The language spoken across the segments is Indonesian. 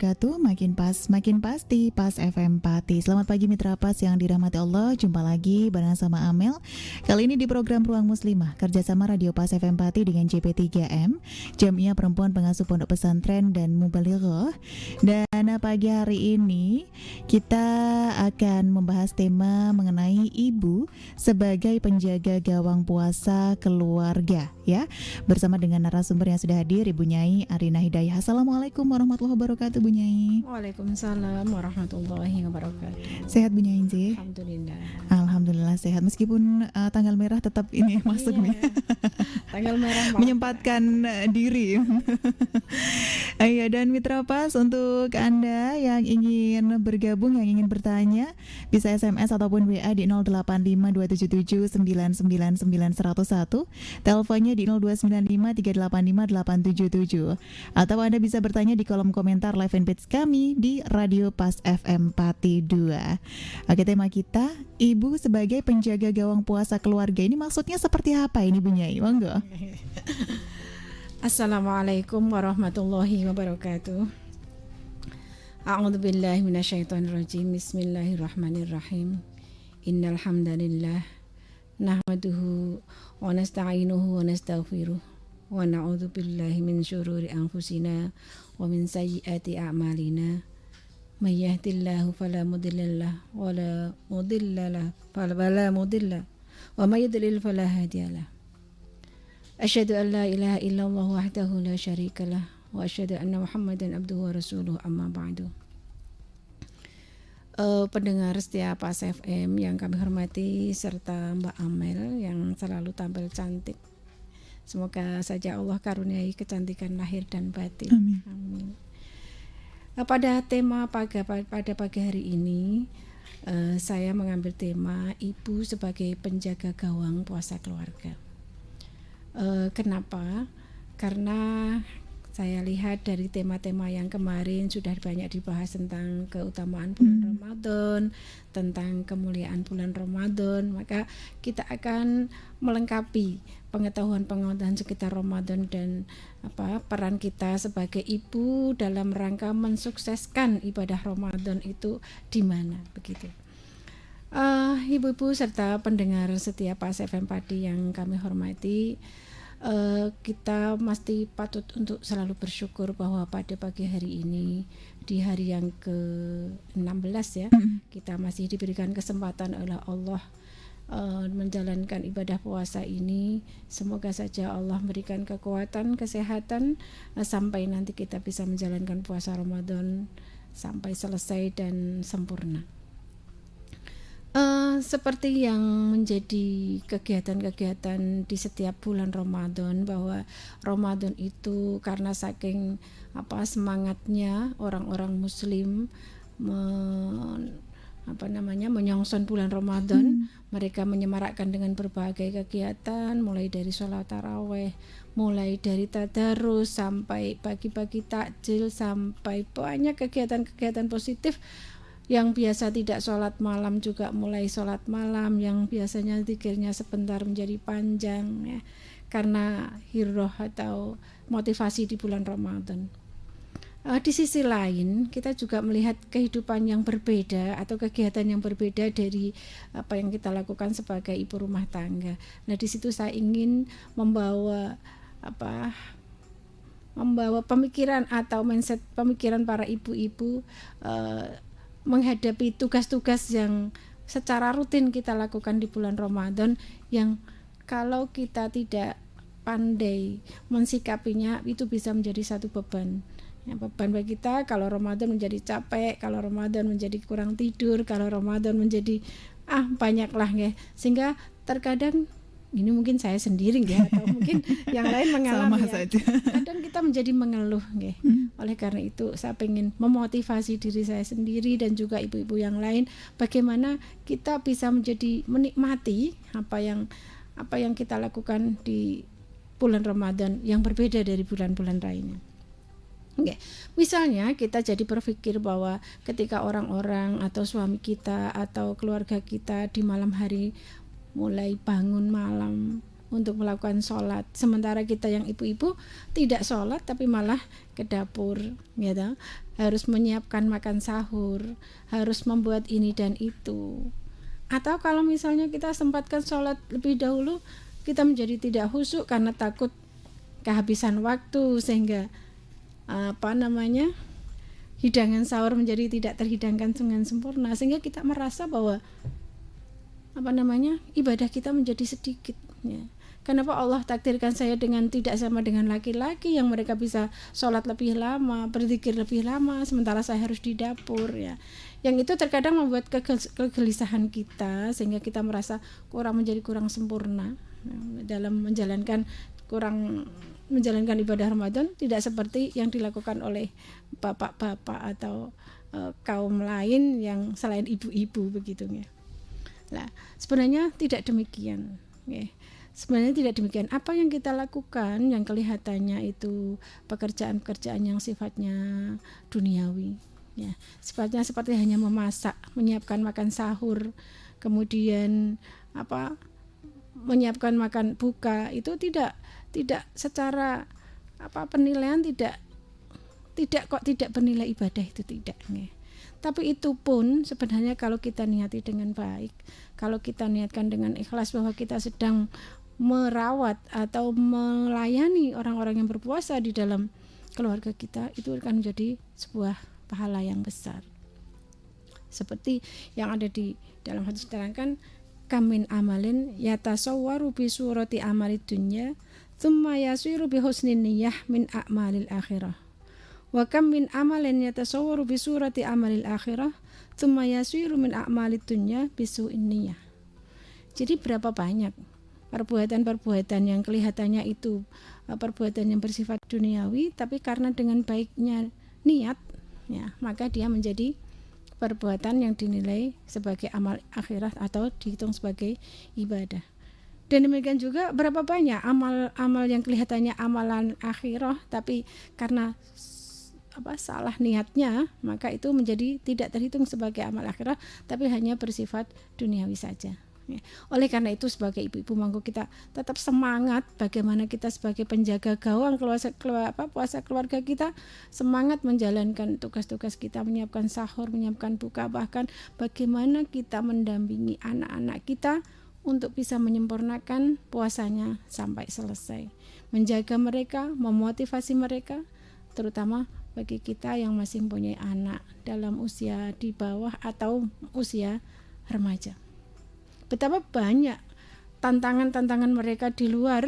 wabarakatuh. Makin pas, makin pasti, Pas FM Pati. Selamat pagi mitra Pas yang dirahmati Allah. Jumpa lagi bareng sama Amel. Kali ini di program Ruang Muslimah, kerjasama Radio Pas FM Pati dengan JP3M, Jamiah Perempuan Pengasuh Pondok Pesantren dan Mubalighah. Dan pagi hari ini kita akan membahas tema mengenai ibu sebagai penjaga gawang puasa keluarga, ya. Bersama dengan narasumber yang sudah hadir, Ibu Nyai Arina Hidayah. Assalamualaikum warahmatullahi wabarakatuh, Bu Nyai. Waalaikumsalam warahmatullahi wabarakatuh. Sehat Bu Nyai Nji? Alhamdulillah. Alhamdulillah sehat, meskipun tanggal merah tetap ini masuk nih. Tanggal merah menyempatkan diri. Iya, dan mitra Pas, untuk Anda yang ingin bergabung, yang ingin bertanya, bisa SMS ataupun WA di 085277999101, teleponnya di 0295385877, atau Anda bisa bertanya di kolom komentar live fanpage kami di Radio Pas FM Pati 2. Oke, tema kita ibu sebagai penjaga gawang puasa keluarga. Ini maksudnya seperti apa ini, Bu Nyai? Monggo. Assalamualaikum warahmatullahi wabarakatuh. A'udzubillahi minasyaitonirrajim. Bismillahirrahmanirrahim. Innal hamdalillah nahmaduhu wa nasta'inuhu wa nastaghfiruh wa na'udzu billahi min syururi anfusina wa min sayyiati a'malina. May yahdihillahu fala mudhillalah wa la mudhillalah fala mudhilla wa may yudlil fala hadiyalah. Asyhadu an la ilaha illallah wahdahu la syarikalah wa asyhadu anna Muhammadan abduhu wa rasuluh, amma ba'du. Pendengar setia Pas FM yang kami hormati, serta Mbak Amel yang selalu tampil cantik. Semoga saja Allah karuniai kecantikan lahir dan batin. Amin. Amin. Pada tema pada pagi hari ini, saya mengambil tema ibu sebagai penjaga gawang puasa keluarga. Kenapa? Karena saya lihat dari tema-tema yang kemarin sudah banyak dibahas tentang keutamaan bulan Ramadan, tentang kemuliaan bulan Ramadan, maka kita akan melengkapi pengetahuan-pengetahuan sekitar Ramadan dan peran kita sebagai ibu dalam rangka mensukseskan ibadah Ramadan itu di mana, begitu. Ibu-ibu serta pendengar setia Pas FM Padi yang kami hormati, kita mesti patut untuk selalu bersyukur bahwa pada pagi hari ini, di hari yang ke-16 ya, kita masih diberikan kesempatan oleh Allah menjalankan ibadah puasa ini. Semoga saja Allah memberikan kekuatan, kesehatan sampai nanti kita bisa menjalankan puasa Ramadan sampai selesai dan sempurna. Seperti yang menjadi kegiatan-kegiatan di setiap bulan Ramadan, bahwa Ramadan itu karena saking semangatnya orang-orang Muslim menyongsong bulan Ramadan, mereka menyemarakkan dengan berbagai kegiatan, mulai dari sholat taraweh, mulai dari tadarus sampai pagi-pagi takjil, sampai banyak kegiatan-kegiatan positif. Yang biasa tidak sholat malam juga mulai sholat malam, yang biasanya zikirnya sebentar menjadi panjang ya, karena hirroh atau motivasi di bulan Ramadan. Di sisi lain kita juga melihat kehidupan yang berbeda atau kegiatan yang berbeda dari apa yang kita lakukan sebagai ibu rumah tangga. Nah, di situ saya ingin membawa pemikiran atau mindset pemikiran para ibu-ibu menghadapi tugas-tugas yang secara rutin kita lakukan di bulan Ramadan, yang kalau kita tidak pandai mensikapinya itu bisa menjadi satu beban. Ya, beban bagi kita kalau Ramadan menjadi capek, kalau Ramadan menjadi kurang tidur, kalau Ramadan menjadi banyaklah ya. Sehingga terkadang ini mungkin saya sendiri ya, atau mungkin yang lain mengalami ya. Kadang kita menjadi mengeluh ya. Oleh karena itu saya ingin memotivasi diri saya sendiri dan juga ibu-ibu yang lain, bagaimana kita bisa menjadi menikmati apa yang kita lakukan di bulan Ramadan yang berbeda dari bulan-bulan lainnya. Okay. Misalnya kita jadi berpikir bahwa ketika orang-orang atau suami kita atau keluarga kita di malam hari mulai bangun malam untuk melakukan sholat. Sementara kita yang ibu-ibu tidak sholat tapi malah ke dapur, gitu. Harus menyiapkan makan sahur, harus membuat ini dan itu. Atau kalau misalnya kita sempatkan sholat lebih dahulu, kita menjadi tidak khusyuk karena takut kehabisan waktu, sehingga hidangan sahur menjadi tidak terhidangkan dengan sempurna, sehingga kita merasa bahwa ibadah kita menjadi sedikit, ya. Kenapa Allah takdirkan saya dengan tidak sama dengan laki-laki yang mereka bisa sholat lebih lama, berzikir lebih lama, sementara saya harus di dapur, ya. Yang itu terkadang membuat kegelisahan kita, sehingga kita merasa menjadi kurang sempurna dalam menjalankan ibadah Ramadan, tidak seperti yang dilakukan oleh bapak-bapak atau kaum lain yang selain ibu-ibu, begitu, ya. Nah, sebenarnya tidak demikian, ya. Sebenarnya tidak demikian. Apa yang kita lakukan yang kelihatannya itu pekerjaan-pekerjaan yang sifatnya duniawi, ya, sifatnya seperti hanya memasak, menyiapkan makan sahur, kemudian menyiapkan makan buka, itu tidak secara penilaian tidak bernilai ibadah, itu tidak, ya. Tapi itu pun sebenarnya kalau kita niati dengan baik, kalau kita niatkan dengan ikhlas bahwa kita sedang merawat atau melayani orang-orang yang berpuasa di dalam keluarga kita, itu akan menjadi sebuah pahala yang besar. Seperti yang ada di dalam hadis diterangkan, kamin amalin yatasawwaru bi surati amalid dunya thumma yasiru bi husnin niyyah min a'malil akhirah. Wa kam min amalin yatasawwaru bi surati amalil akhirah thumma yasiru min a'malid dunya bi su'in niyyah. Jadi berapa banyak perbuatan-perbuatan yang kelihatannya itu perbuatan yang bersifat duniawi, tapi karena dengan baiknya niat, ya, maka dia menjadi perbuatan yang dinilai sebagai amal akhirat atau dihitung sebagai ibadah. Dan demikian juga berapa banyak amal-amal yang kelihatannya amalan akhirah, tapi karena salah niatnya, maka itu menjadi tidak terhitung sebagai amal akhirah, tapi hanya bersifat duniawi saja. Oleh karena itu, sebagai ibu-ibu, monggo kita tetap semangat bagaimana kita sebagai penjaga gawang puasa keluarga kita, semangat menjalankan tugas-tugas kita, menyiapkan sahur, menyiapkan buka, bahkan bagaimana kita mendampingi anak-anak kita untuk bisa menyempurnakan puasanya sampai selesai, menjaga mereka, memotivasi mereka, terutama bagi kita yang masih mempunyai anak dalam usia di bawah atau usia remaja. Betapa banyak tantangan-tantangan mereka di luar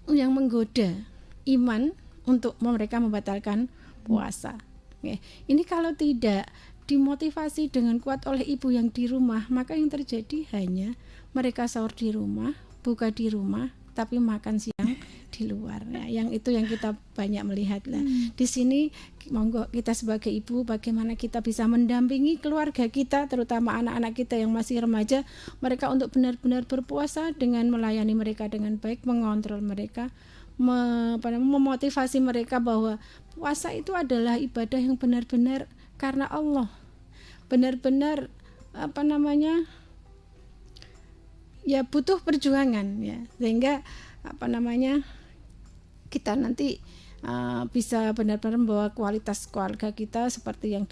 yang menggoda iman untuk mereka membatalkan puasa. Ini kalau tidak dimotivasi dengan kuat oleh ibu yang di rumah, maka yang terjadi hanya mereka sahur di rumah, buka di rumah, tapi makan siang di luar, ya. Yang itu yang kita banyak melihat lah. Di sini monggo kita sebagai ibu, bagaimana kita bisa mendampingi keluarga kita, terutama anak-anak kita yang masih remaja, mereka untuk benar-benar berpuasa dengan melayani mereka dengan baik, mengontrol mereka, memotivasi mereka bahwa puasa itu adalah ibadah yang benar-benar karena Allah, benar-benar ya butuh perjuangan, ya, sehingga kita nanti bisa benar-benar membawa kualitas keluarga kita seperti yang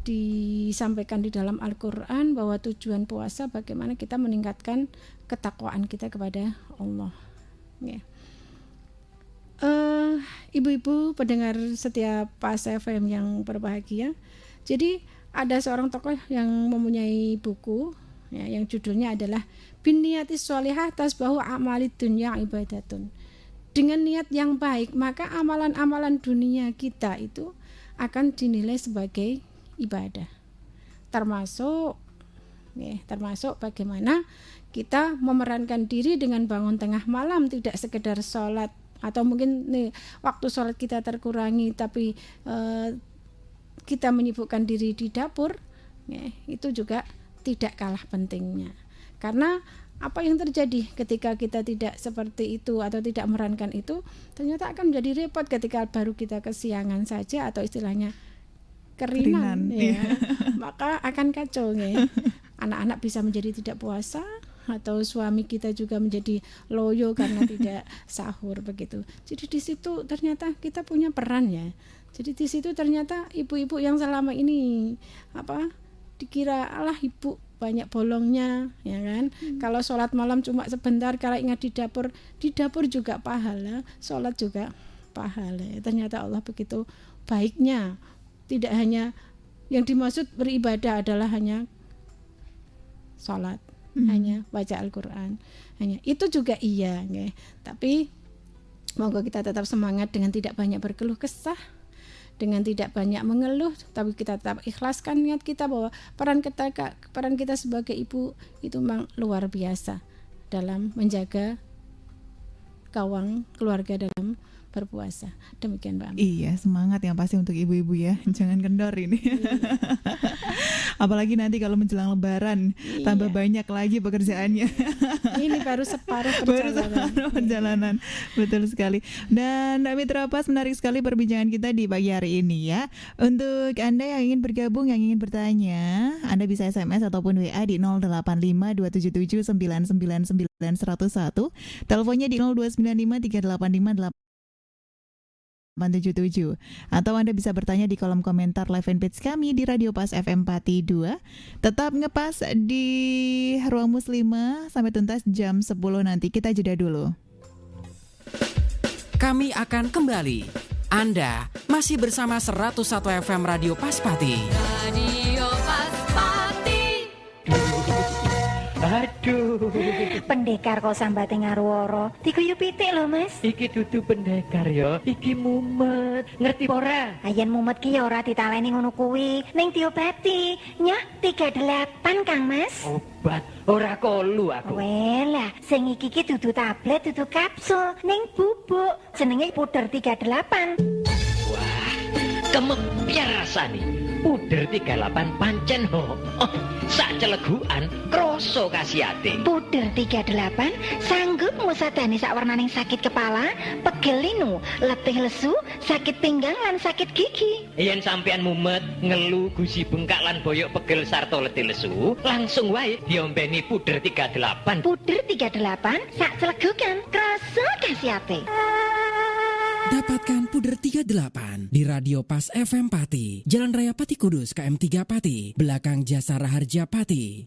disampaikan di dalam Al-Quran, bahwa tujuan puasa bagaimana kita meningkatkan ketakwaan kita kepada Allah, ya. Ibu-ibu pendengar setiap Pas FM yang berbahagia, jadi ada seorang tokoh yang mempunyai buku, ya, yang judulnya adalah Biniyatis sholihah tasbahu amalid dunya ibadatun. Dengan niat yang baik, maka amalan-amalan dunia kita itu akan dinilai sebagai ibadah. Termasuk bagaimana kita memerankan diri dengan bangun tengah malam, tidak sekedar sholat, atau mungkin waktu sholat kita terkurangi, tapi kita menyibukkan diri di dapur, ya, itu juga tidak kalah pentingnya. Karena apa yang terjadi ketika kita tidak seperti itu atau tidak memerankan itu, ternyata akan menjadi repot ketika baru kita kesiangan saja atau istilahnya keringan, ya. Maka akan kacau, ya. Anak-anak bisa menjadi tidak puasa, atau suami kita juga menjadi loyo karena tidak sahur begitu. Jadi di situ ternyata kita punya peran ya. Jadi di situ ternyata ibu-ibu yang selama ini dikira alah ibu banyak bolongnya ya kan. Kalau sholat malam cuma sebentar, kalau ingat di dapur juga pahala, sholat juga pahala. Ternyata Allah begitu baiknya. Tidak hanya yang dimaksud beribadah adalah hanya sholat, hanya baca Al-Quran, hanya itu juga iya, okay. Tapi monggo kita tetap semangat dengan tidak banyak berkeluh kesah, dengan tidak banyak mengeluh, tapi kita tetap ikhlaskan niat kita bahwa peran kita sebagai ibu itu memang luar biasa dalam menjaga gawang keluarga dalam berpuasa. Demikian Mbak Ami. Iya, semangat yang pasti untuk ibu-ibu ya. Jangan kendor ini. Apalagi nanti kalau menjelang Lebaran, tambah banyak lagi pekerjaannya. Ini baru separuh perjalanan. Betul sekali. Dan Mitra Pas, menarik sekali perbincangan kita di pagi hari ini ya. Untuk Anda yang ingin bergabung, yang ingin bertanya, Anda bisa SMS ataupun WA di 085277999101. Teleponnya di 0295385877, atau Anda bisa bertanya di kolom komentar live fanpage kami di Radio Pas FM Pati 2. Tetap ngepas di Ruang Muslimah sampai tuntas jam 10 nanti. Kita jeda dulu. Kami akan kembali. Anda masih bersama 101 FM Radio Pas Pati. Radio Pas Pati. Aduh, pendekar kok sambate ngaruwara. Diguyu pitik lho, Mas. iki dudu pendekar ya, iki mumet. Ngerti ora? Ayen mumet ki ora ditaleni ngono kuwi, ning diobati. Nyah 38, Kang Mas. Obat ora kolu aku. Welah, sing iki ki dudu tablet, dudu kapsul, ning bubuk. Jenenge puder 38. Wah, kemepir rasane. Puder 38 pancen ho. Oh, sak celegukan kroso kasihate. Puder 38 sanggup ngusadani sak warnaning sakit kepala, pegel linu, letih lesu, sakit pinggang lan sakit gigi. Yen sampean mumet, ngelu, gusi bengkak lan boyok pegel sarta letih lesu, langsung wae diombeni puder 38. Puder 38 sak celegukan kroso kasihate. Dapatkan puder 38 di Radio Pas FM Pati, Jalan Raya Pati Kudus, KM 3 Pati, belakang Jasa Raharja Pati.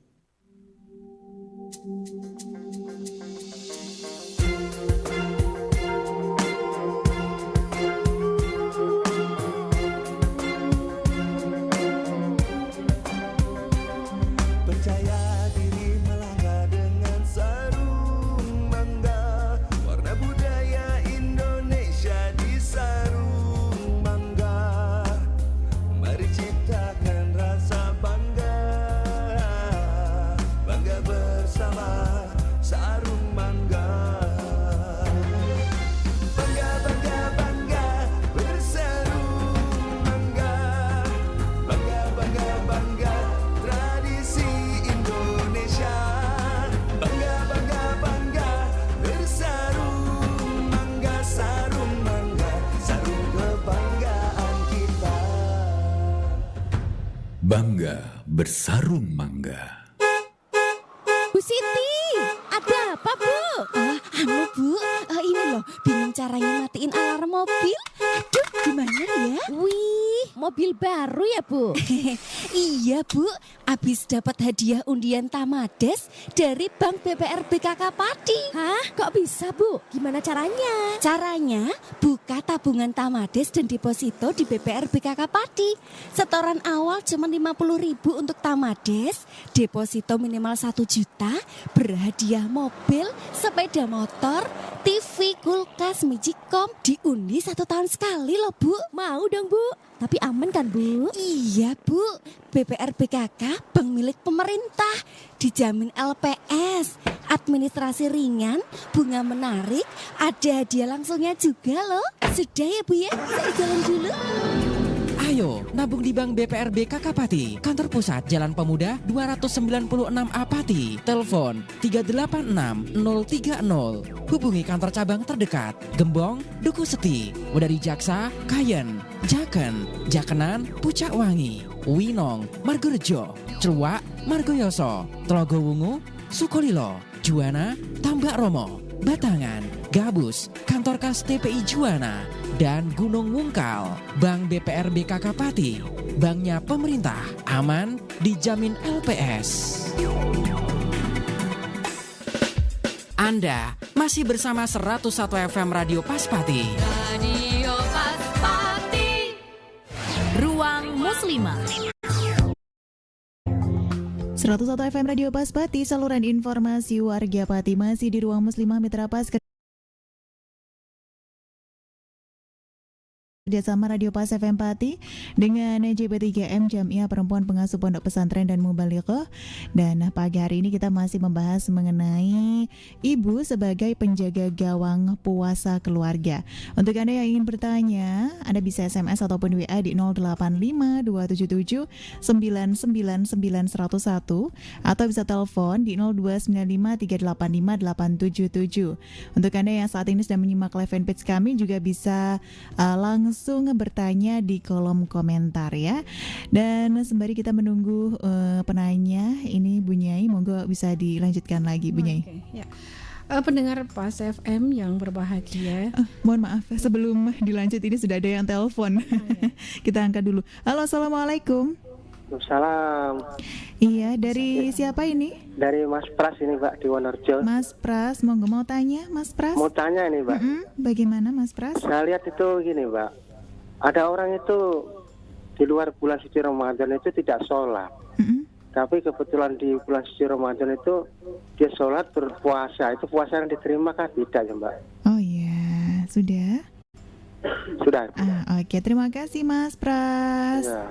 Bangga bersarung mangga. Bu Siti, ada apa Bu? Bu, ini loh, bingung caranya matiin alarm mobil. Aduh, gimana ya? Wih, mobil baru ya Bu? Iya Bu, abis dapat hadiah undian Tamades dari Bank BPR BKK Pati. Hah? Kok bisa Bu? Gimana caranya? Caranya, buka tabungan Tamades dan deposito di BPR BKK Pati. Setoran awal cuma 50.000 untuk Tamades, deposito minimal 1 juta, berhadiah mobil, sepeda motor, TV, kulkas, Magicom, diundi 1 tahun sekali loh Bu. Mau dong Bu, tapi aman kan Bu? Iya Bu, BPR BKK bank milik pemerintah, dijamin LPS, administrasi ringan, bunga menarik, ada hadiah langsungnya juga loh. Sudah ya Bu ya, saya jalan dulu. Ayo, nabung di Bank BPR BKK Pati, kantor pusat Jalan Pemuda 296A Pati, telepon 386030. Hubungi kantor cabang terdekat, Gembong, Duku Seti, Wedari Jaksa, Kayen, Jaken, Jakenan, Pucak Wangi, Winong, Margorejo, Celuak, Margoyoso, Telogowungu, Sukolilo, Juwana, Tambak Romo, Batangan, Gabus, Kantor Kas TPI Juwana, dan Gunung Wungkal. Bank BPR BKK Pati, banknya pemerintah, aman, dijamin LPS. Anda masih bersama 101 FM Radio Paspati. Radio Paspati. Ruang Muslimah. 101 FM Radio Paspati, saluran informasi warga Pati, masih di Ruang Muslimah Mitra Pas kerjasama Radio Pas FM Pati dengan JP3M Jamiah Perempuan Pengasuh Pondok Pesantren dan Mubalighah. Dan pagi hari ini kita masih membahas mengenai ibu sebagai penjaga gawang puasa keluarga. Untuk Anda yang ingin bertanya, Anda bisa SMS ataupun WA di 085 277 999 101 atau bisa telepon di 0295 385 877. Untuk Anda yang saat ini sedang menyimak live fanpage kami juga bisa langsung bertanya di kolom komentar ya. Dan sembari kita menunggu penanya ini Bu Nyai, monggo bisa dilanjutkan lagi Bu Nyai. Ya. Pendengar Pas FM yang berbahagia, mohon maaf sebelum dilanjut ini sudah ada yang telepon. Kita angkat dulu. Halo, assalamualaikum. Salam. Iya, dari siapa ini? Dari Mas Pras ini Mbak di Wonorejo. Mas Pras, monggo mau tanya Mas Pras? Mau tanya ini Mbak. Bagaimana Mas Pras? Saya lihat itu gini Mbak, ada orang itu di luar bulan suci Ramadan itu tidak sholat. Tapi kebetulan di bulan suci Ramadan itu dia sholat berpuasa. Itu puasa yang diterima kah tidak ya Mbak? Oh iya, sudah? Sudah. Oke, terima kasih Mas Pras. Ya,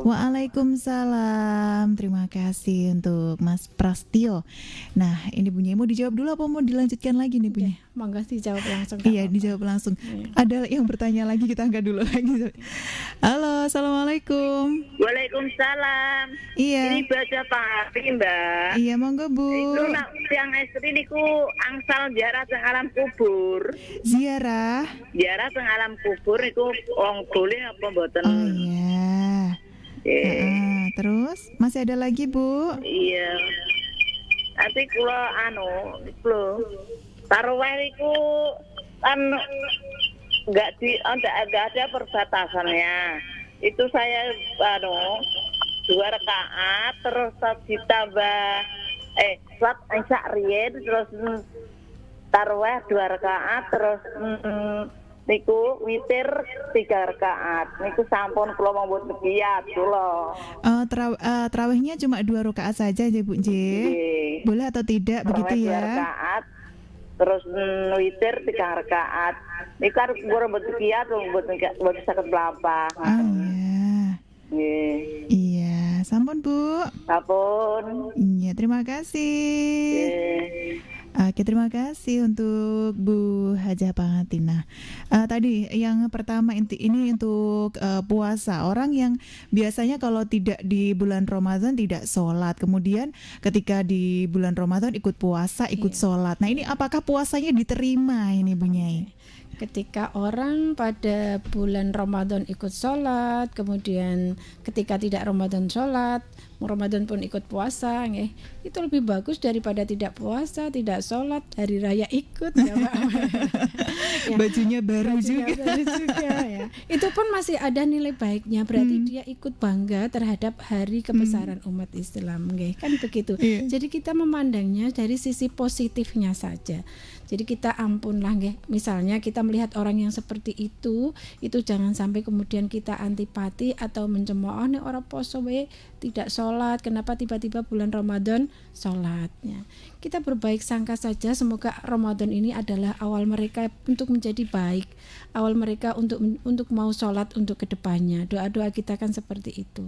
Waalaikumsalam. Terima kasih untuk Mas Prastio. Nah, ini bunyi mau dijawab dulu apa mau dilanjutkan lagi nih bunyi? Monggo dijawab langsung. Iya, dijawab langsung. Ada yang bertanya lagi, kita angkat dulu lagi. Halo, assalamualaikum. Waalaikumsalam. Iya. Ini baca Pak Mbak. Iya, monggo Bu. Itu nak siang estri niku angsal ziarah teng alam kubur. Ziarah teng alam kubur niku wong boleh apa mboten? Oh iya. Terus masih ada lagi Bu? Iya. Nanti kula tarawih niku kan enggak ada perbatasannya. Itu saya 2 rakaat terus ditambah salat isya riyen terus tarawih 2 rakaat terus niku witir 3 rakaat. Niku sampun kula mboten kiyat kula. Tarawihnya cuma 2 rakaat saja ya Bu J. Boleh atau tidak begitu ya? 2 rakaat terus witir 3 rakaat. Niku kan kula mboten kiyat mboten saged mlampah. Iya, sampun Bu. Sampun. Iya, terima kasih. Oke, terima kasih untuk Bu Hajah Pangatina. Tadi yang pertama ini untuk puasa. Orang yang biasanya kalau tidak di bulan Ramadan tidak sholat, kemudian ketika di bulan Ramadan ikut puasa, ikut sholat. Nah, ini apakah puasanya diterima ini Bu Nyai? Ketika orang pada bulan Ramadan ikut sholat, kemudian ketika tidak Ramadan sholat, Ramadan pun ikut puasa, itu lebih bagus daripada tidak puasa, tidak sholat, hari raya ikut, ya Pak. Bajunya baru juga ya. Itu pun masih ada nilai baiknya, berarti dia ikut bangga terhadap hari kebesaran umat Islam, kan begitu. Jadi kita memandangnya dari sisi positifnya saja. Jadi kita ampunlah, misalnya kita melihat orang yang seperti itu jangan sampai kemudian kita antipati atau mencemooh, orang poso tidak sholat, kenapa tiba-tiba bulan Ramadan sholatnya. Kita berbaik sangka saja, semoga Ramadan ini adalah awal mereka untuk menjadi baik, awal mereka untuk mau sholat untuk kedepannya. Doa-doa kita kan seperti itu.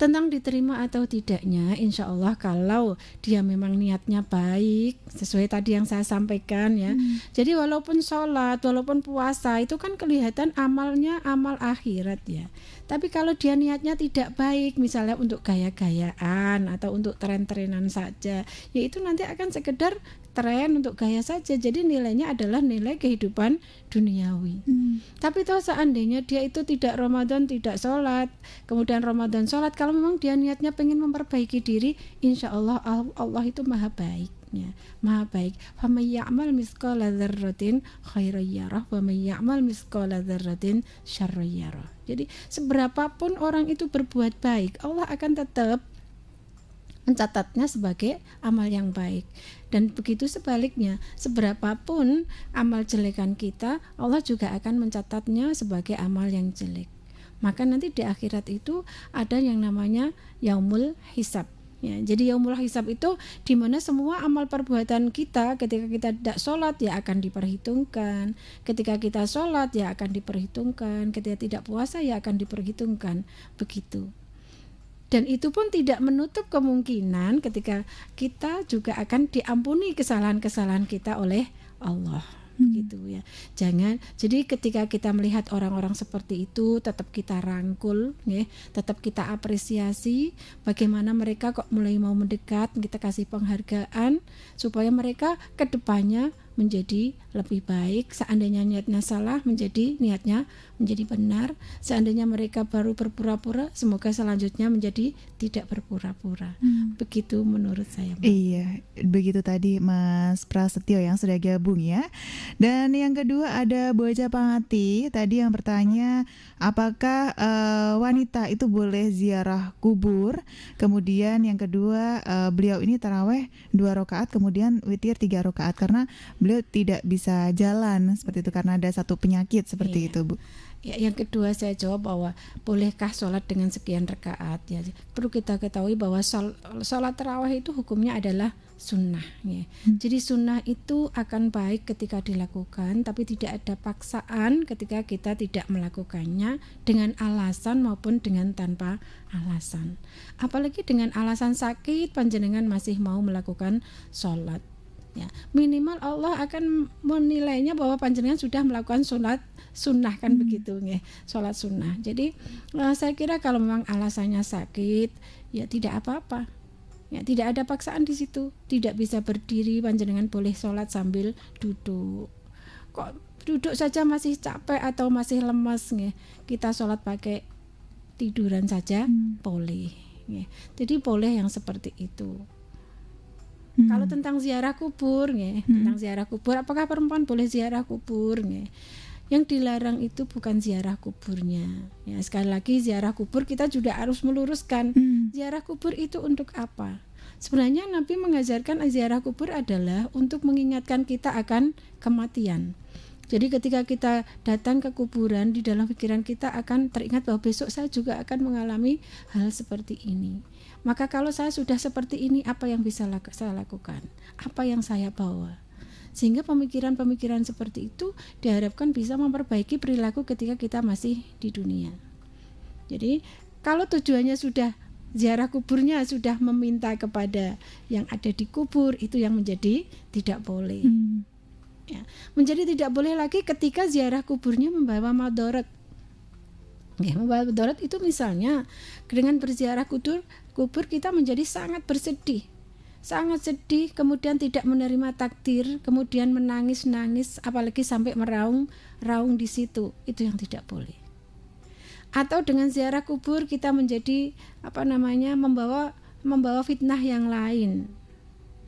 Tentang diterima atau tidaknya, insya Allah kalau dia memang niatnya baik, sesuai tadi yang saya sampaikan ya. Jadi walaupun sholat, walaupun puasa, itu kan kelihatan amalnya amal akhirat ya. Tapi kalau dia niatnya tidak baik, misalnya untuk gaya-gayaan atau untuk tren-trenan saja, ya itu nanti akan sekedar tren, untuk gaya saja. Jadi nilainya adalah nilai kehidupan duniawi. Tapi toh seandainya dia itu tidak Ramadan, tidak sholat, kemudian Ramadan sholat, kalau memang dia niatnya pengen memperbaiki diri, insya Allah Allah itu maha baik. Ya, maha baik. Faman ya'mal mithqala dzarratin khairan yarah wa man ya'mal mithqala dzarratin syarran yarah. Jadi seberapapun orang itu berbuat baik, Allah akan tetap mencatatnya sebagai amal yang baik. Dan begitu sebaliknya, seberapapun amal jelekan kita, Allah juga akan mencatatnya sebagai amal yang jelek. Maka nanti di akhirat itu ada yang namanya yaumul hisab. Ya, jadi yaumul hisab itu di mana semua amal perbuatan kita, ketika kita tidak sholat ya akan diperhitungkan, ketika kita sholat ya akan diperhitungkan, ketika tidak puasa ya akan diperhitungkan, begitu. Dan itu pun tidak menutup kemungkinan ketika kita juga akan diampuni kesalahan-kesalahan kita oleh Allah. Gitu ya. Jadi ketika kita melihat orang-orang seperti itu, tetap kita rangkul, ya, tetap kita apresiasi bagaimana mereka kok mulai mau mendekat, kita kasih penghargaan supaya mereka kedepannya menjadi lebih baik. Seandainya niatnya salah, menjadi niatnya menjadi benar. Seandainya mereka baru berpura-pura, semoga selanjutnya menjadi tidak berpura-pura. Begitu menurut saya, Mbak. Iya, begitu tadi Mas Prasetyo yang sudah gabung ya. Dan yang kedua ada Boja Pangati tadi yang bertanya apakah wanita itu boleh ziarah kubur. Kemudian yang kedua beliau ini taraweh 2 rakaat, kemudian witir 3 rakaat karena beliau tidak bisa jalan seperti itu karena ada satu penyakit seperti itu, Bu. Ya, yang kedua saya jawab bahwa bolehkah sholat dengan sekian rakaat ya. Perlu kita ketahui bahwa sholat tarawih itu hukumnya adalah sunnah ya. Jadi sunnah itu akan baik ketika dilakukan, tapi tidak ada paksaan ketika kita tidak melakukannya dengan alasan maupun dengan tanpa alasan. Apalagi dengan alasan sakit panjenengan masih mau melakukan sholat. Ya, minimal Allah akan menilainya bahwa panjenengan sudah melakukan sholat sunnah kan begitu ya, sholat sunnah. Jadi saya kira kalau memang alasannya sakit ya tidak apa-apa. Ya, tidak ada paksaan di situ. Tidak bisa berdiri, panjenengan boleh sholat sambil duduk. Kok duduk saja masih capek atau masih lemas ya, kita sholat pakai tiduran saja boleh ya. Jadi boleh yang seperti itu. Kalau tentang ziarah kubur, tentang ziarah kubur, apakah perempuan boleh ziarah kubur? Yang dilarang itu bukan ziarah kuburnya. Ya, sekali lagi ziarah kubur kita juga harus meluruskan. Ziarah kubur itu untuk apa? Sebenarnya Nabi mengajarkan ziarah kubur adalah untuk mengingatkan kita akan kematian. Jadi ketika kita datang ke kuburan, di dalam pikiran kita akan teringat bahwa besok saya juga akan mengalami hal seperti ini. Maka kalau saya sudah seperti ini, apa yang bisa saya lakukan? Apa yang saya bawa? Sehingga pemikiran-pemikiran seperti itu diharapkan bisa memperbaiki perilaku ketika kita masih di dunia. Jadi kalau tujuannya sudah ziarah kuburnya, sudah meminta kepada yang ada di kubur, itu yang menjadi tidak boleh. Ya, menjadi tidak boleh lagi ketika ziarah kuburnya membawa madarat. Ya, membawa madarat itu misalnya dengan berziarah kubur kita menjadi sangat bersedih, sangat sedih, kemudian tidak menerima takdir, kemudian menangis-nangis, apalagi sampai meraung di situ, itu yang tidak boleh. Atau dengan ziarah kubur kita menjadi membawa fitnah yang lain.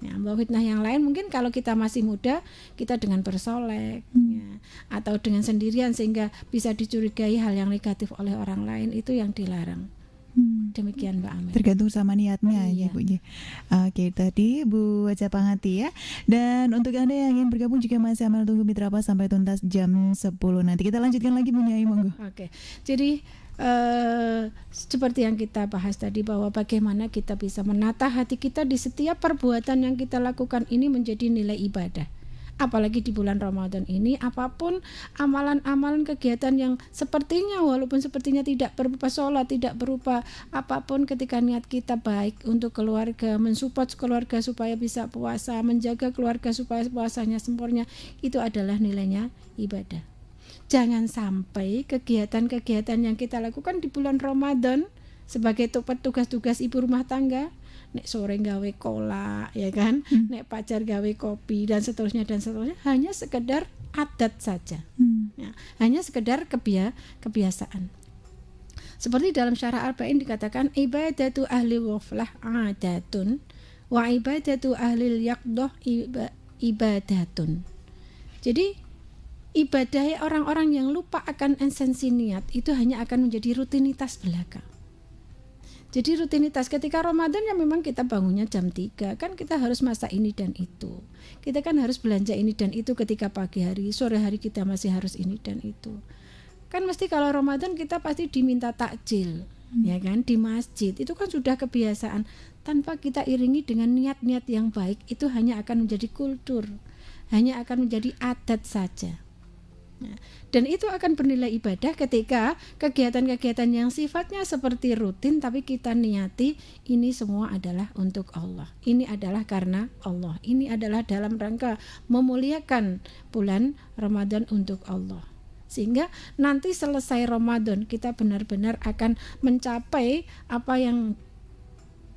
Ya, membawa fitnah yang lain mungkin kalau kita masih muda kita dengan bersolek ya, atau dengan sendirian sehingga bisa dicurigai hal yang negatif oleh orang lain, itu yang dilarang. Demikian Mbak Amel. Tergantung sama niatnya ya Bu. Oke, tadi Bu Waca Pangati ya. Dan untuk Anda yang ingin bergabung juga masih Amel tunggu Mitra Pas sampai tuntas jam 10. Nanti kita lanjutkan lagi Bu Nyai, monggo. Oke. Jadi seperti yang kita bahas tadi bahwa bagaimana kita bisa menata hati kita di setiap perbuatan yang kita lakukan ini menjadi nilai ibadah. Apalagi di bulan Ramadan ini, apapun amalan-amalan kegiatan yang sepertinya walaupun sepertinya tidak berupa sholat, tidak berupa apapun, ketika niat kita baik untuk keluarga, mensupport keluarga supaya bisa puasa, menjaga keluarga supaya puasanya sempurna, itu adalah nilainya ibadah. Jangan sampai kegiatan-kegiatan yang kita lakukan di bulan Ramadan sebagai tugas-tugas ibu rumah tangga nek sore gawe kolak, ya kan, nek pacar gawe kopi dan seterusnya hanya sekedar adat saja, ya, hanya sekedar kebiasaan. Seperti dalam Syarah Arba'in dikatakan ibadatu ahli ghaflah adatun wa ibadatu ahli yaqdah ibadatun. Jadi ibadah orang-orang yang lupa akan esensi niat itu hanya akan menjadi rutinitas belaka. Jadi rutinitas ketika Ramadan ya memang kita bangunnya jam 3, kan kita harus masak ini dan itu. Kita kan harus belanja ini dan itu ketika pagi hari, sore hari kita masih harus ini dan itu. Kan mesti kalau Ramadan kita pasti diminta takjil, ya kan, di masjid. Itu kan sudah kebiasaan. Tanpa kita iringi dengan niat-niat yang baik, itu hanya akan menjadi kultur, hanya akan menjadi adat saja. Dan itu akan bernilai ibadah ketika kegiatan-kegiatan yang sifatnya seperti rutin tapi kita niati ini semua adalah untuk Allah, ini adalah karena Allah, ini adalah dalam rangka memuliakan bulan Ramadan untuk Allah, sehingga nanti selesai Ramadan kita benar-benar akan mencapai apa yang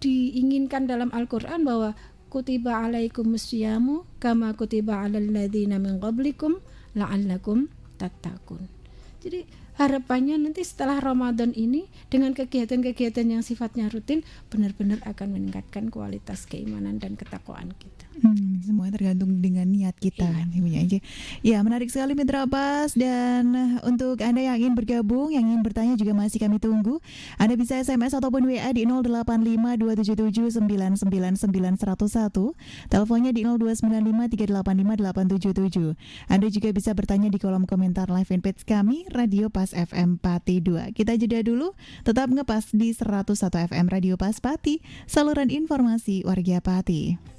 diinginkan dalam Al-Quran, bahwa kutiba alaikumus syiyamu kama kutiba alal ladzina min qablikum la'allakum tattaqun. Jadi harapannya nanti setelah Ramadan ini dengan kegiatan-kegiatan yang sifatnya rutin benar-benar akan meningkatkan kualitas keimanan dan ketakwaan kita. Semua tergantung dengan niat kita, ibunya aja. Ya, menarik sekali Mitra Pas. Dan untuk Anda yang ingin bergabung, yang ingin bertanya juga masih kami tunggu. Anda bisa SMS ataupun WA di 085277999101. Teleponnya di 0295385877. Anda juga bisa bertanya di kolom komentar live fanpage kami Radio Pas FM Pati 2. Kita jeda dulu, tetap ngepas di 101 FM Radio Pas Pati, saluran informasi warga Pati.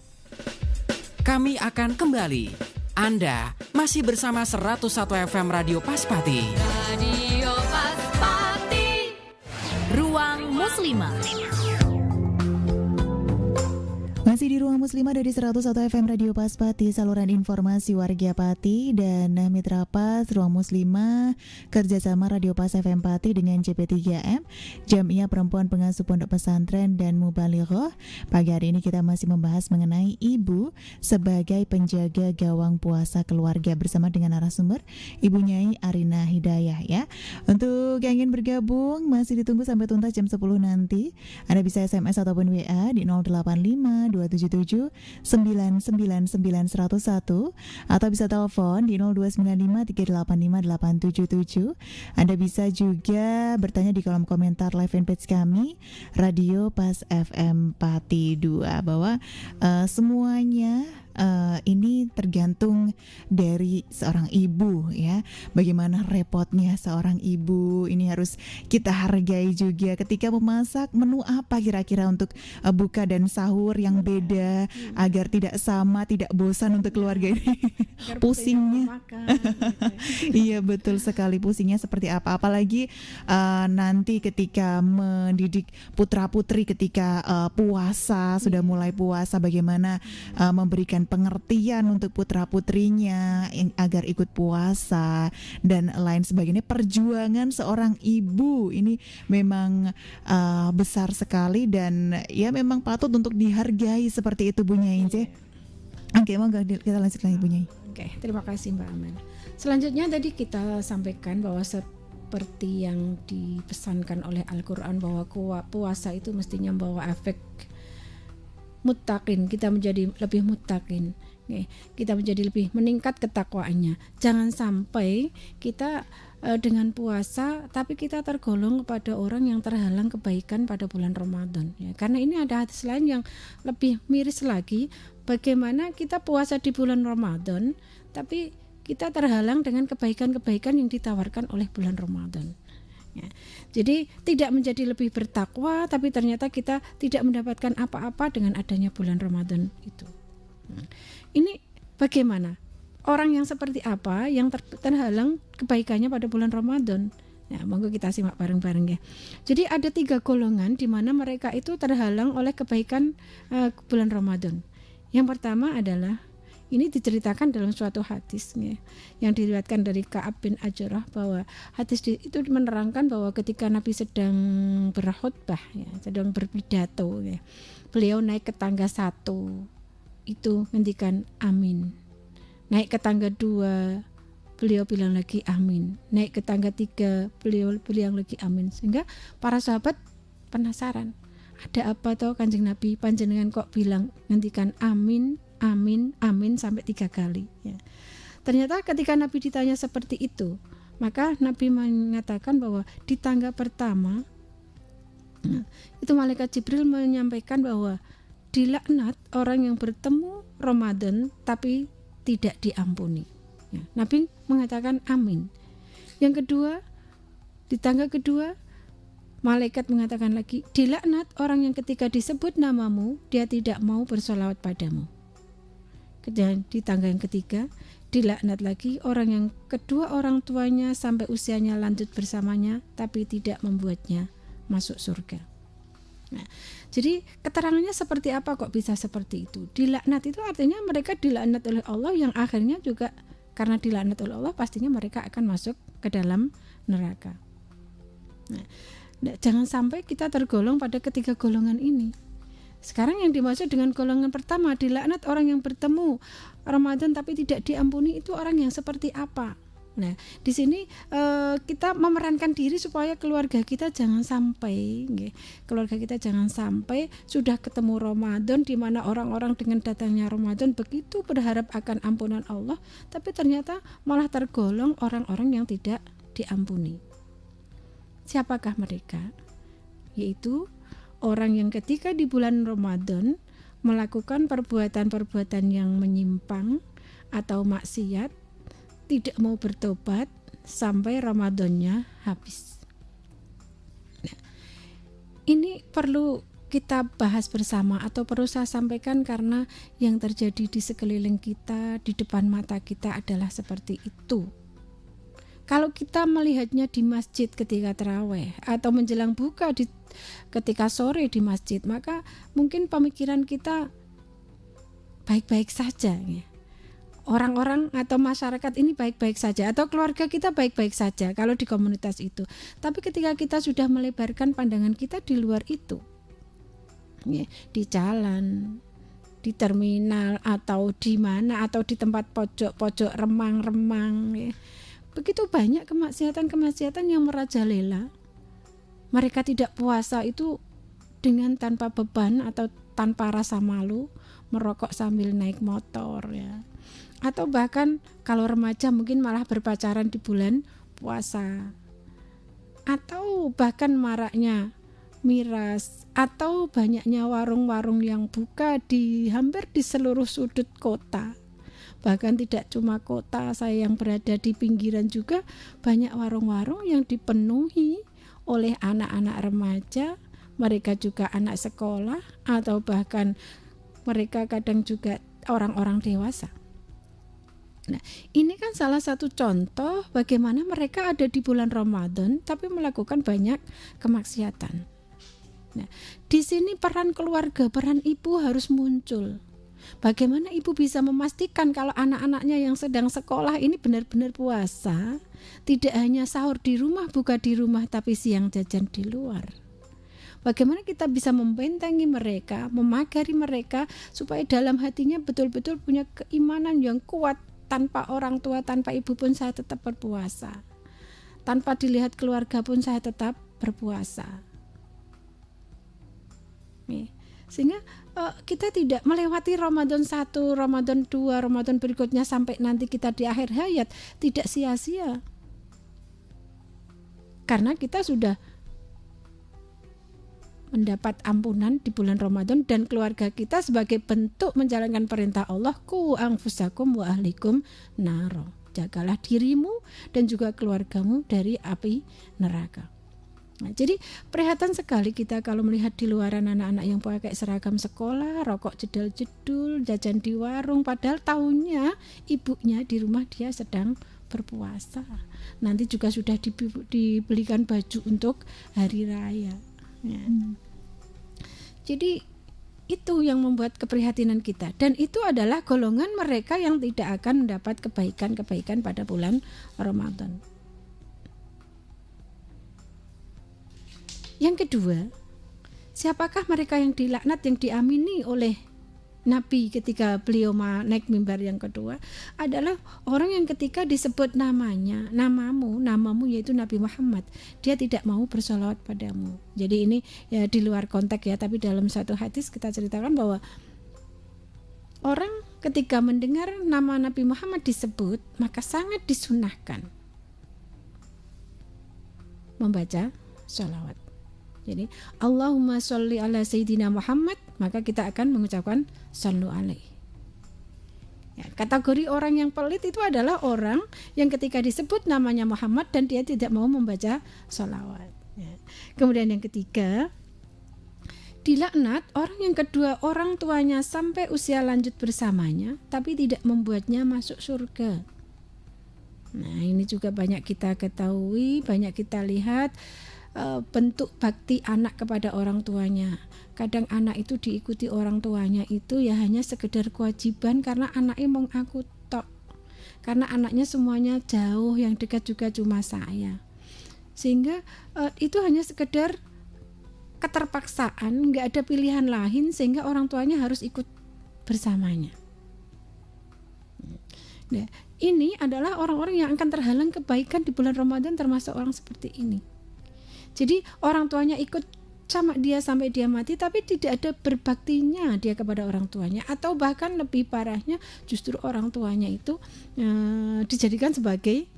Kami akan kembali. Anda masih bersama 101 FM Radio Pas Pati. Radio Pas Pati. Ruang Muslimah. Masih di Ruang Muslimah dari 101 FM Radio Pas Pati, saluran informasi warga Pati. Dan Mitra Pas, Ruang Muslimah kerjasama Radio Pas FM Pati dengan CP3M, Jamiah Perempuan Pengasuh Pondok Pesantren dan Mubalighah. Pagi hari ini kita masih membahas mengenai ibu sebagai penjaga gawang puasa keluarga bersama dengan narasumber Ibu Nyai Arina Hidayah, ya. Untuk yang ingin bergabung masih ditunggu sampai tuntas jam 10 nanti. Anda bisa SMS ataupun WA di 085 277-999-101 atau bisa telepon di 0295-385-877. Anda bisa juga bertanya di kolom komentar live fanpage kami Radio Pas FM Pati 2, bahwa semuanya ini tergantung dari seorang ibu, ya. Bagaimana repotnya seorang ibu, ini harus kita hargai juga. Ketika memasak, menu apa kira-kira untuk buka dan sahur yang beda agar tidak sama, tidak bosan untuk keluarga ini. Pusingnya iya, betul sekali, pusingnya seperti apa. Apalagi nanti ketika mendidik putra-putri ketika puasa, sudah mulai puasa, bagaimana memberikan pengertian untuk putra-putrinya agar ikut puasa dan lain sebagainya. Perjuangan seorang ibu ini memang besar sekali dan ya memang patut untuk dihargai seperti itu, Bu Nyai. Oke, monggo kita lanjut lagi, Bu Nyai. Oke, terima kasih Mbak Aman. Selanjutnya tadi kita sampaikan bahwa seperti yang dipesankan oleh Al-Quran bahwa puasa itu mestinya membawa efek muttaqin, kita menjadi lebih muttaqin, kita menjadi lebih meningkat ketakwaannya. Jangan sampai kita dengan puasa tapi kita tergolong kepada orang yang terhalang kebaikan pada bulan Ramadan, ya. Karena ini ada hadis lain yang lebih miris lagi, bagaimana kita puasa di bulan Ramadan tapi kita terhalang dengan kebaikan-kebaikan yang ditawarkan oleh bulan Ramadan. Ya. Jadi tidak menjadi lebih bertakwa, tapi ternyata kita tidak mendapatkan apa-apa dengan adanya bulan Ramadan itu. Ini bagaimana? Orang yang seperti apa yang terhalang kebaikannya pada bulan Ramadan? Nah, monggo kita simak bareng-bareng, ya. Jadi ada 3 golongan di mana mereka itu terhalang oleh kebaikan bulan Ramadan. Yang pertama adalah Ini diceritakan dalam suatu hadis ya, yang diriwayatkan dari Ka'ab bin Ajrah, bahwa hadis itu menerangkan bahwa ketika Nabi sedang berkhutbah ya, sedang berpidato ya, beliau naik ke tangga 1 itu ngendikan amin. Naik ke tangga 2 beliau bilang lagi amin. Naik ke tangga 3 beliau bilang lagi amin. Sehingga para sahabat penasaran, ada apa toh Kanjeng Nabi, panjenengan kok bilang ngendikan amin, amin, amin sampai 3 kali ya. Ternyata ketika Nabi ditanya seperti itu, maka Nabi mengatakan bahwa di tangga pertama itu malaikat Jibril menyampaikan bahwa dilaknat orang yang bertemu Ramadan tapi tidak diampuni ya. Nabi mengatakan amin. Yang kedua, di tangga kedua malaikat mengatakan lagi, dilaknat orang yang ketika disebut namamu dia tidak mau bersolawat padamu. Dan di tangga yang ketiga, dilaknat lagi orang yang kedua orang tuanya sampai usianya lanjut bersamanya tapi tidak membuatnya masuk surga. Nah, jadi keterangannya seperti apa kok bisa seperti itu? Dilaknat itu artinya mereka dilaknat oleh Allah, yang akhirnya juga karena dilaknat oleh Allah pastinya mereka akan masuk ke dalam neraka. Nah, jangan sampai kita tergolong pada ketiga golongan ini. Sekarang yang dimaksud dengan golongan pertama, dilaknat orang yang bertemu Ramadan tapi tidak diampuni, itu orang yang seperti apa? Nah, di sini kita memerankan diri supaya keluarga kita jangan sampai sudah ketemu Ramadan, di mana orang-orang dengan datangnya Ramadan begitu berharap akan ampunan Allah, tapi ternyata malah tergolong orang-orang yang tidak diampuni. Siapakah mereka? Yaitu orang yang ketika di bulan Ramadan melakukan perbuatan-perbuatan yang menyimpang atau maksiat, tidak mau bertobat sampai Ramadannya habis. Nah, ini perlu kita bahas bersama atau perlu saya sampaikan karena yang terjadi di sekeliling kita, di depan mata kita adalah seperti itu. Kalau kita melihatnya di masjid ketika tarawih atau menjelang buka ketika sore di masjid, maka mungkin pemikiran kita baik-baik saja ya. Orang-orang atau masyarakat ini baik-baik saja, atau keluarga kita baik-baik saja kalau di komunitas itu. Tapi ketika kita sudah melebarkan pandangan kita di luar itu ya, di jalan, di terminal, atau di mana, atau di tempat pojok-pojok remang-remang ya, begitu banyak kemaksiatan-kemaksiatan yang merajalela. Mereka tidak puasa itu dengan tanpa beban atau tanpa rasa malu, merokok sambil naik motor ya. Atau bahkan kalau remaja mungkin malah berpacaran di bulan puasa. Atau bahkan maraknya miras, atau banyaknya warung-warung yang buka hampir di seluruh sudut kota. Bahkan tidak cuma kota, saya yang berada di pinggiran juga banyak warung-warung yang dipenuhi oleh anak-anak remaja, mereka juga anak sekolah, atau bahkan mereka kadang juga orang-orang dewasa. Nah, ini kan salah satu contoh bagaimana mereka ada di bulan Ramadan tapi melakukan banyak kemaksiatan. Nah, di sini peran keluarga, peran ibu harus muncul. Bagaimana ibu bisa memastikan kalau anak-anaknya yang sedang sekolah ini benar-benar puasa, tidak hanya sahur di rumah, buka di rumah, tapi siang jajan di luar. Bagaimana kita bisa membentengi mereka, memagari mereka supaya dalam hatinya betul-betul punya keimanan yang kuat. Tanpa orang tua, tanpa ibu pun saya tetap berpuasa. Tanpa dilihat keluarga pun saya tetap berpuasa. Sehingga kita tidak melewati Ramadan 1, Ramadan 2, Ramadan berikutnya sampai nanti kita di akhir hayat tidak sia-sia. Karena kita sudah mendapat ampunan di bulan Ramadan, dan keluarga kita sebagai bentuk menjalankan perintah Allah, qu anfusakum wa ahlikum naro, jagalah dirimu dan juga keluargamu dari api neraka. Nah, jadi prihatin sekali kita kalau melihat di luaran anak-anak yang pakai seragam sekolah, rokok jedul-jedul, jajan di warung, padahal tahunya ibunya di rumah dia sedang berpuasa. Nanti juga sudah dibelikan baju untuk hari raya. Ya. Jadi Itu yang membuat keprihatinan kita. Dan itu adalah golongan mereka yang tidak akan mendapat kebaikan-kebaikan pada bulan Ramadan. Yang kedua, siapakah mereka yang dilaknat, yang diamini oleh Nabi ketika beliau naik mimbar yang kedua? Adalah orang yang ketika disebut namanya, namamu yaitu Nabi Muhammad, dia tidak mau bersolawat padamu. Jadi ini ya di luar konteks ya, tapi dalam satu hadis kita ceritakan bahwa orang ketika mendengar nama Nabi Muhammad disebut, maka sangat disunahkan membaca sholawat. Jadi Allahumma sholli ala Sayyidina Muhammad, maka kita akan mengucapkan sallu alaihi. Ya, kategori orang yang pelit itu adalah orang yang ketika disebut namanya Muhammad dan dia tidak mau membaca sholawat. Ya. Kemudian yang ketiga, dilaknat orang yang kedua, orang tuanya sampai usia lanjut bersamanya tapi tidak membuatnya masuk surga. Nah, ini juga banyak kita ketahui, banyak kita lihat bentuk bakti anak kepada orang tuanya. Kadang anak itu diikuti orang tuanya itu ya hanya sekedar kewajiban karena anaknya mau aku tok. Karena anaknya semuanya jauh, yang dekat juga cuma saya. Sehingga itu hanya sekedar keterpaksaan, nggak ada pilihan lain sehingga orang tuanya harus ikut bersamanya. Nah, ini adalah orang-orang yang akan terhalang kebaikan di bulan Ramadan, termasuk orang seperti ini. Jadi orang tuanya ikut sama dia sampai dia mati, tapi tidak ada berbaktinya dia kepada orang tuanya, atau bahkan lebih parahnya justru orang tuanya itu dijadikan sebagai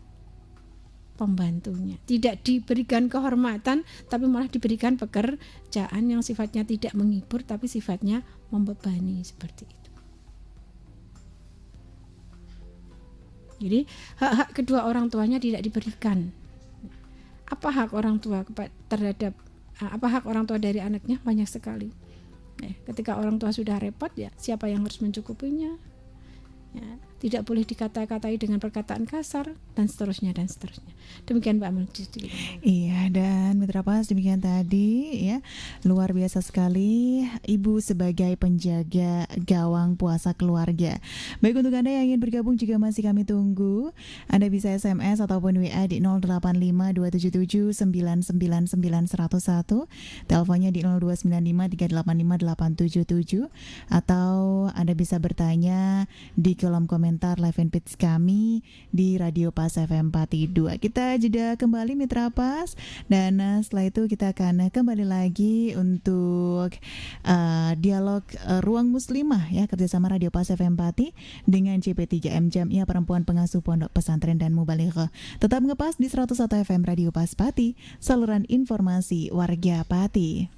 pembantunya, tidak diberikan kehormatan, tapi malah diberikan pekerjaan yang sifatnya tidak menghibur, tapi sifatnya membebani seperti itu. Jadi hak-hak kedua orang tuanya tidak diberikan. Apa hak orang tua terhadap hak orang tua dari anaknya? Banyak sekali. Ketika orang tua sudah repot, ya siapa yang harus mencukupinya? Ya, tidak boleh dikata-katai dengan perkataan kasar dan seterusnya dan seterusnya. Demikian Mbak Amel. Iya, dan Mitra Pas, demikian tadi ya, luar biasa sekali ibu sebagai penjaga gawang puasa keluarga. Baik, untuk Anda yang ingin bergabung juga masih kami tunggu. Anda bisa SMS ataupun WA di 085277999101, teleponnya di 0295385877, atau Anda bisa bertanya di kolom komentar live fanpage kami di Radio Pas FM Pati 2. Kita jeda kembali Mitra Pas, dan setelah itu kita akan kembali lagi untuk dialog Ruang Muslimah ya, kerjasama Radio Pas FM Pati dengan CP3M Jamiah Perempuan Pengasuh Pondok Pesantren dan Mubalighah. Tetap ngepas di 101 FM Radio Pas Pati, saluran informasi warga Pati.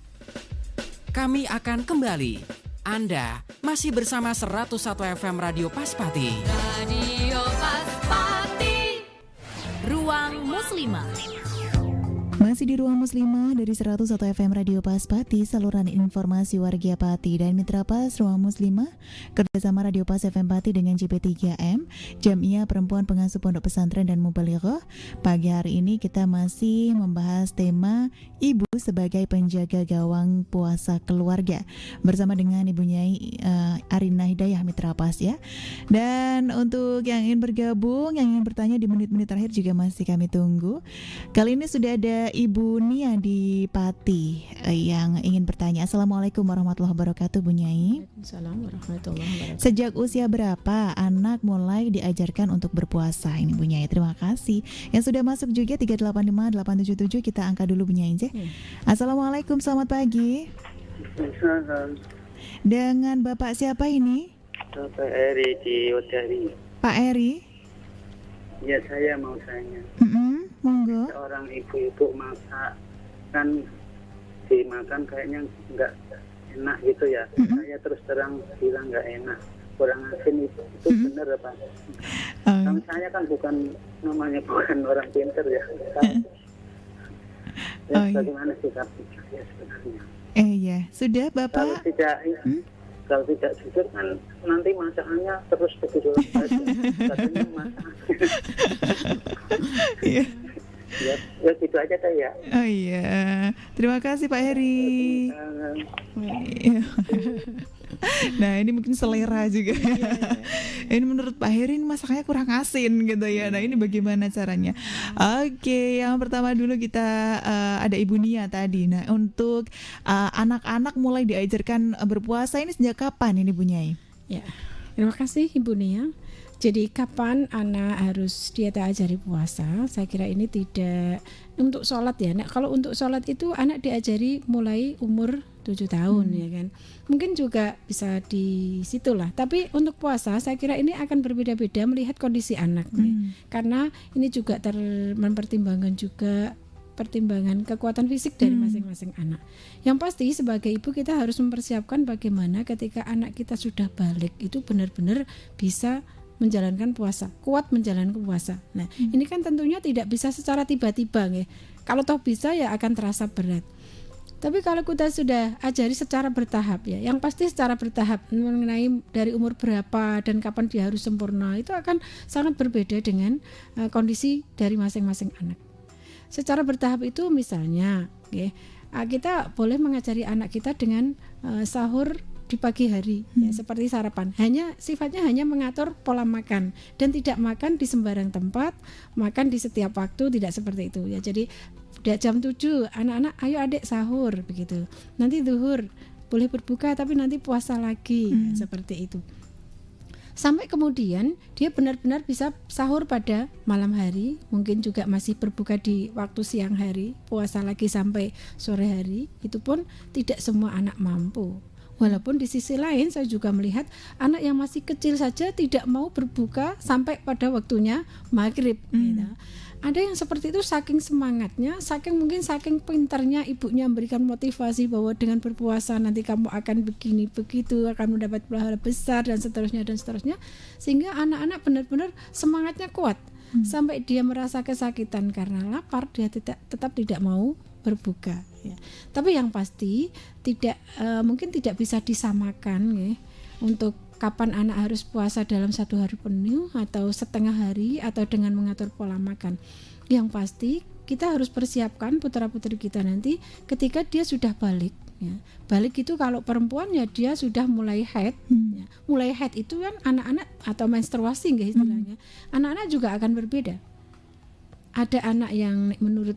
Kami akan kembali. Anda masih bersama 101 FM Radio Paspati. Radio Paspati, Ruang Muslimah. Masih di Ruang Muslimah dari 101 FM Radio Paspati, saluran informasi warga Pati. Dan Mitra Pas, Ruang Muslimah kerjasama Radio Pas FM Pati dengan CP3M Jamiah Perempuan Pengasuh Pondok Pesantren dan Mubalighah. Pagi hari ini kita masih membahas tema ibu sebagai penjaga gawang puasa keluarga bersama dengan Ibu Nyai Arina Hidayah, Mitra Pas ya. Dan untuk yang ingin bergabung, yang ingin bertanya di menit-menit terakhir juga masih kami tunggu. Kali ini sudah ada Ibu Nia di Pati yang ingin bertanya. Assalamualaikum warahmatullahi wabarakatuh, Bu Nyai. Assalamualaikum warahmatullahi wabarakatuh. Sejak usia berapa anak mulai diajarkan untuk berpuasa? Ini Bu Nyai, terima kasih. Yang sudah masuk juga 385-877, kita angka dulu Bu Nyai. Assalamualaikum, selamat pagi. Dengan Bapak siapa ini? Bapak Eri di Odari. Pak Eri? Ya, saya mau tanya. Monggo. Seorang ibu-ibu masak kan dimakan kayaknya nggak enak gitu ya. Saya terus terang bilang nggak enak, kurang asin, itu benar apa? Kan saya kan bukan orang pintar ya. Bagaimana sikap saya sebenarnya? Iya, sudah Bapak. Kalau tidak jujur kan nanti masakannya terus begitu saja. Katanya masak. Ya gitu aja teh ya. Oh iya, terima kasih Pak Heri. Nah ini mungkin selera juga. Ini menurut Pak Heri ini masakannya kurang asin gitu ya. Nah ini bagaimana caranya? Oke, yang pertama dulu kita ada Ibu Nia tadi. Nah untuk anak-anak mulai diajarkan berpuasa ini sejak kapan ini Bu Nyai? Ya, terima kasih Ibu Nia. Jadi kapan anak harus dia ajari puasa? Saya kira ini tidak untuk sholat ya. Nah, kalau untuk sholat itu anak diajari mulai umur 7 tahun ya kan. Mungkin juga bisa di situlah. Tapi untuk puasa saya kira ini akan berbeda-beda melihat kondisi anak nih. Karena ini juga mempertimbangkan juga pertimbangan kekuatan fisik dari masing-masing anak. Yang pasti sebagai ibu kita harus mempersiapkan bagaimana ketika anak kita sudah balik itu benar-benar bisa menjalankan puasa, kuat menjalankan puasa. Nah, ini kan tentunya tidak bisa secara tiba-tiba ya. Kalau toh bisa ya akan terasa berat. Tapi kalau kita sudah ajari secara bertahap ya, yang pasti secara bertahap mengenai dari umur berapa dan kapan dia harus sempurna itu akan sangat berbeda dengan kondisi dari masing-masing anak. Secara bertahap itu misalnya, ya, kita boleh mengajari anak kita dengan sahur di pagi hari ya, seperti sarapan, sifatnya hanya mengatur pola makan dan tidak makan di sembarang tempat, makan di setiap waktu, tidak seperti itu ya. Jadi jam 7 anak-anak ayo adik sahur begitu, nanti zuhur boleh berbuka tapi nanti puasa lagi ya, seperti itu. Sampai kemudian dia benar-benar bisa sahur pada malam hari, mungkin juga masih berbuka di waktu siang hari, puasa lagi sampai sore hari. Itu pun tidak semua anak mampu. Walaupun di sisi lain saya juga melihat anak yang masih kecil saja tidak mau berbuka sampai pada waktunya maghrib gitu. Ada yang seperti itu saking semangatnya, saking pintarnya ibunya memberikan motivasi bahwa dengan berpuasa nanti kamu akan begini begitu, akan mendapat pahala besar dan seterusnya, sehingga anak-anak benar-benar semangatnya kuat sampai dia merasa kesakitan karena lapar, dia tetap tidak mau berbuka ya. Tapi yang pasti mungkin tidak bisa disamakan ya, untuk kapan anak harus puasa dalam 1 hari penuh atau setengah hari atau dengan mengatur pola makan. Yang pasti kita harus persiapkan putra-putri kita nanti ketika dia sudah balik ya. Balik itu kalau perempuan ya dia sudah mulai haid ya. Mulai haid itu kan anak-anak atau menstruasi nggak istilahnya. Anak-anak juga akan berbeda. Ada anak yang menurut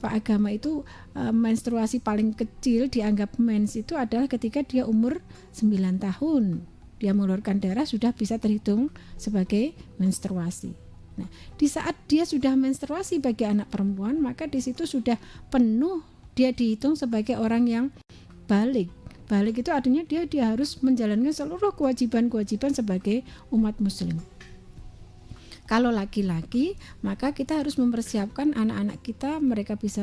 agama itu menstruasi paling kecil dianggap mens itu adalah ketika dia umur 9 tahun. Dia mengeluarkan darah sudah bisa terhitung sebagai menstruasi. Nah, di saat dia sudah menstruasi bagi anak perempuan, maka di situ sudah penuh dia dihitung sebagai orang yang balik. Balik itu artinya dia harus menjalankan seluruh kewajiban-kewajiban sebagai umat muslim. Kalau laki-laki, maka kita harus mempersiapkan anak-anak kita, mereka bisa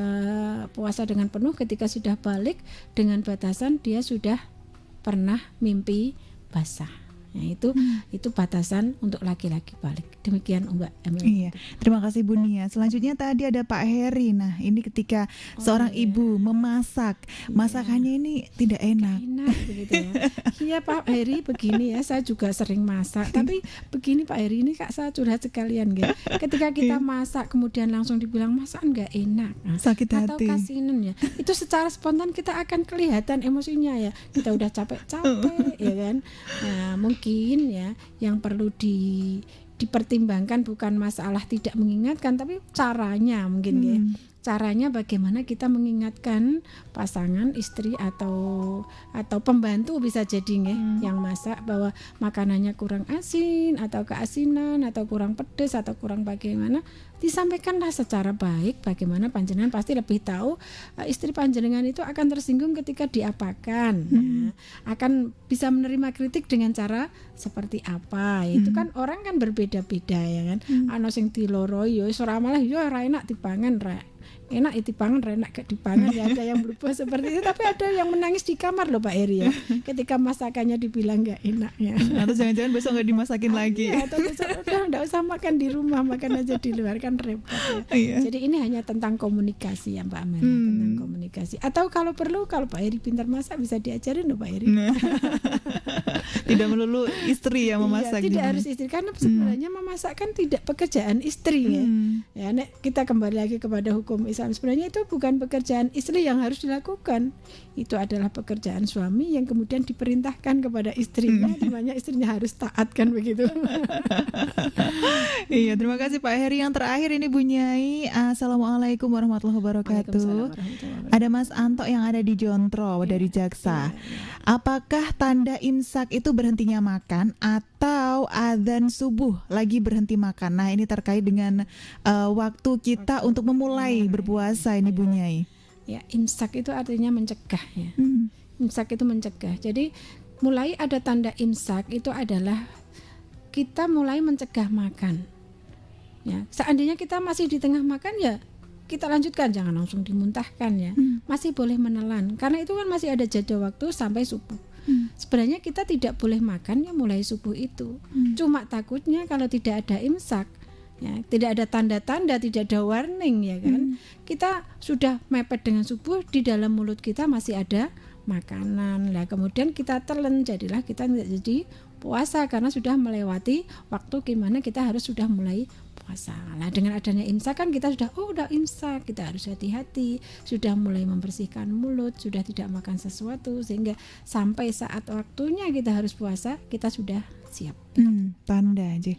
puasa dengan penuh ketika sudah balik dengan batasan dia sudah pernah mimpi basah. Nah, itu batasan untuk laki-laki balik. Demikian Mbak Emil. Iya. Terima kasih Bu Nia. Selanjutnya tadi ada Pak Heri. Nah, ini ketika seorang ibu memasak, masakannya ini tidak enak. Begitu ya. Iya Pak Heri, begini ya, saya juga sering masak. Tapi begini Pak Heri, ini Kak saya curhat sekalian ya. Ketika kita masak kemudian langsung dibilang masakan nggak enak, sakit hati atau kasinan ya. Itu secara spontan kita akan kelihatan emosinya ya. Kita udah capek-capek ya kan. Nah, mungkin ya yang perlu dipertimbangkan bukan masalah tidak mengingatkan, tapi caranya mungkin ya. Caranya bagaimana kita mengingatkan pasangan, istri atau pembantu bisa jadi yang masak bahwa makanannya kurang asin atau keasinan atau kurang pedas atau kurang bagaimana, disampaikanlah secara baik. Bagaimana panjenengan pasti lebih tahu istri panjenengan itu akan tersinggung ketika diapakan. Nah, akan bisa menerima kritik dengan cara seperti apa. Itu kan orang kan berbeda-beda ya kan. Ana sing diloro yo ora malah yo ora enak dipangan enak dipangan, enak gak dipangan ya, ada yang berubah seperti itu. Tapi ada yang menangis di kamar loh Pak Eri ya, ketika masakannya dibilang gak enak ya. Atau jangan-jangan besok gak dimasakin lagi ya, atau besok udah gak usah makan di rumah, makan aja di luar, kan repot ya. Jadi ini hanya tentang komunikasi ya Mbak Amel, tentang komunikasi. Atau kalau perlu, kalau Pak Eri pintar masak bisa diajarin loh Pak Eri. Tidak melulu istri yang memasak. Tidak harus istri, karena sebenarnya memasak kan tidak pekerjaan istri ya. Nek kita kembali lagi kepada hukum Islam, sebenarnya itu bukan pekerjaan istri yang harus dilakukan. Itu adalah pekerjaan suami yang kemudian diperintahkan kepada istrinya, di mana istrinya harus taat, kan begitu. Iya, terima kasih Pak Heri. Yang terakhir ini Bu Nyai. Assalamualaikum warahmatullahi wabarakatuh. Ada Mas Anto yang ada di Jontro dari Jaksa. Apakah tanda imsak itu berhentinya makan atau adzan subuh lagi berhenti makan? Nah, ini terkait dengan waktu kita untuk memulai berpuasa ini Bu Nyai. Ya, imsak itu artinya mencegah ya. Imsak itu mencegah. Jadi mulai ada tanda imsak itu adalah kita mulai mencegah makan. Ya, seandainya kita masih di tengah makan ya kita lanjutkan, jangan langsung dimuntahkan ya. Masih boleh menelan, karena itu kan masih ada jeda waktu sampai subuh. Sebenarnya kita tidak boleh makan ya mulai subuh itu. Cuma takutnya kalau tidak ada imsak, ya, tidak ada tanda-tanda, tidak ada warning ya kan. Kita sudah mepet dengan subuh, di dalam mulut kita masih ada makanan. Lah kemudian kita telan, jadilah kita tidak jadi puasa karena sudah melewati waktu gimana kita harus sudah mulai puasa. Nah, dengan adanya imsak kan kita sudah udah imsak, kita harus hati-hati, sudah mulai membersihkan mulut, sudah tidak makan sesuatu, sehingga sampai saat waktunya kita harus puasa kita sudah siap. Tanda aja.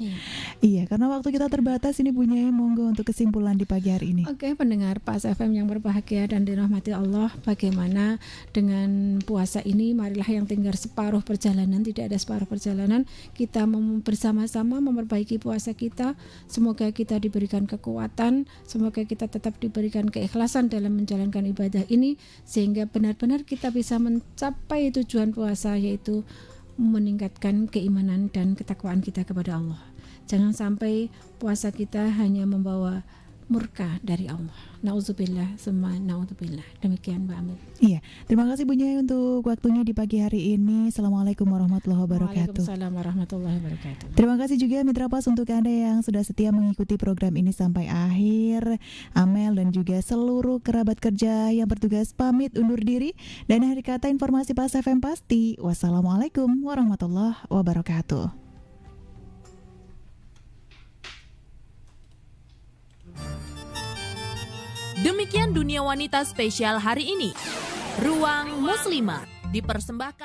Iya, karena waktu kita terbatas ini Bu Nyai, monggo untuk kesimpulan di pagi hari ini. Oke, pendengar PAS FM yang berbahagia dan dirahmati Allah, bagaimana dengan puasa ini? Marilah yang tinggal separuh perjalanan, tidak ada separuh perjalanan, kita bersama-sama memperbaiki puasa kita. Semoga kita diberikan kekuatan, semoga kita tetap diberikan keikhlasan dalam menjalankan ibadah ini, sehingga benar-benar kita bisa mencapai tujuan puasa, yaitu meningkatkan keimanan dan ketakwaan kita kepada Allah. Jangan sampai puasa kita hanya membawa murka dari Allah. Nauzubillah, summa naudzubillah. Demikian Mbak Amel. Iya, terima kasih Bu Nyai untuk waktunya di pagi hari ini. Assalamualaikum warahmatullahi wabarakatuh. Waalaikumsalam warahmatullahi wabarakatuh. Terima kasih juga Mitra PAS untuk Anda yang sudah setia mengikuti program ini sampai akhir. Amel dan juga seluruh kerabat kerja yang bertugas pamit undur diri, dan akhir kata informasi PAS FM pasti. Wassalamualaikum warahmatullahi wabarakatuh. Demikian Dunia Wanita spesial hari ini. Ruang Muslimah dipersembahkan